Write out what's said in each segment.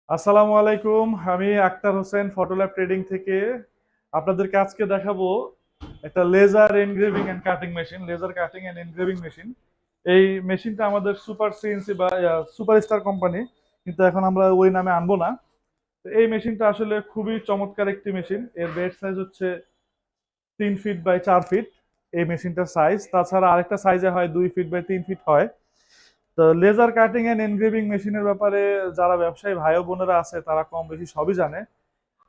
আসসালামু আলাইকুম। আমি আক্তার হোসেন ফটোল্যাব ট্রেডিং থেকে আপনাদেরকে আজকে দেখাবো একটা laser engraving and cutting machine, laser cutting and engraving machine. এই মেশিনটা আমাদের সুপার সিএনসি বা সুপারস্টার কোম্পানি, কিন্তু এখন আমরা ওই নামে আনবো না। তো এই মেশিনটা আসলে খুবই চমৎকার একটি মেশিন। এর বেড সাইজ হচ্ছে 3 ফিট বাই 4 ফিট, এই মেশিনটার সাইজ। তাছাড়া আরেকটা সাইজে হয় 2 ফিট বাই 3 ফিট হয়। তো লেজার কাটিং এন্ড এনগ্রেভিং মেশিনের ব্যাপারে যারা ব্যবসায়ী ভাই ও বোনেরা আছে তারা কম বেশি সবই জানে।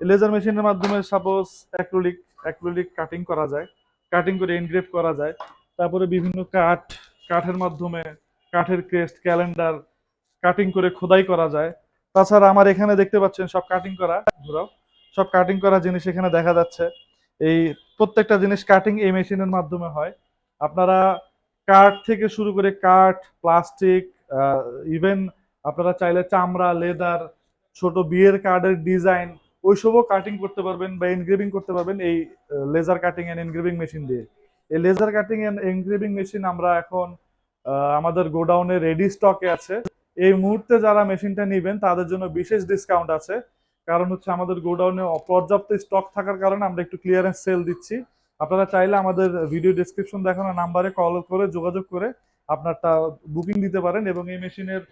লেজার মেশিনের মাধ্যমে সাপোজ অ্যাক্রিলিক অ্যাক্রিলিক কাটিং করা যায়, কাটিং করে এনগ্রেভ করা যায়। তারপরে বিভিন্ন কাঠের মাধ্যমে কাঠের ক্রেস্ট, ক্যালেন্ডার কাটিং করে খোদাই করা যায়। তাছাড়া আমার এখানে দেখতে পাচ্ছেন সব কাটিং করা, ঘোরাও, সব কাটিং করা জিনিস এখানে দেখা যাচ্ছে। এই প্রত্যেকটা জিনিস কাটিং এই মেশিনের মাধ্যমে হয়। আপনারা কাঠ থেকে শুরু করে কাঠ, প্লাস্টিক, ইভেন আপনারা চাইলে চামড়া, লেদার, ছোট বিয়ের কার্ডের ডিজাইন ওইসবও কাটিং করতে পারবেন বা এনগ্রেভিং করতে পারবেন এই laser cutting and engraving machine দিয়ে। এই laser cutting and engraving machine আমরা এখন আমাদের গোডাউনে রেডি স্টকে আছে। এই মুহূর্তে যারা মেশিনটা নেবেন তাদের জন্য বিশেষ ডিসকাউন্ট আছে। কারণ হচ্ছে আমাদের গোডাউনে অপর্যাপ্ত স্টক থাকার কারণে আমরা একটু ক্লিয়ারেন্স সেল দিচ্ছি। আপনারা চাইলে আমাদের ভিডিও ডেসক্রিপশন দেখানো নাম্বারে কল করে যোগাযোগ করে আপনারটা বুকিং দিতে পারেন। এবং এই মেশিনের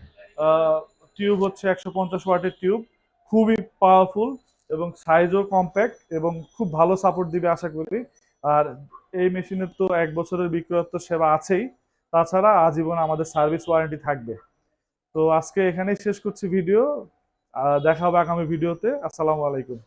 টিউব হচ্ছে 150 ওয়াটের টিউব, খুবই পাওয়ারফুল এবং সাইজও কম্প্যাক্ট এবং খুব ভালো সাপোর্ট দিবে আশা করি। আর এই মেশিনের তো 1 বছরের বিক্রয়োত্তর সেবা আছেই। তাছাড়া আজীবন আমাদের সার্ভিস ওয়ারেন্টি থাকবে। তো আজকে এখানেই শেষ করছি ভিডিও। দেখা হবে আগামী ভিডিওতে। আসসালামু আলাইকুম।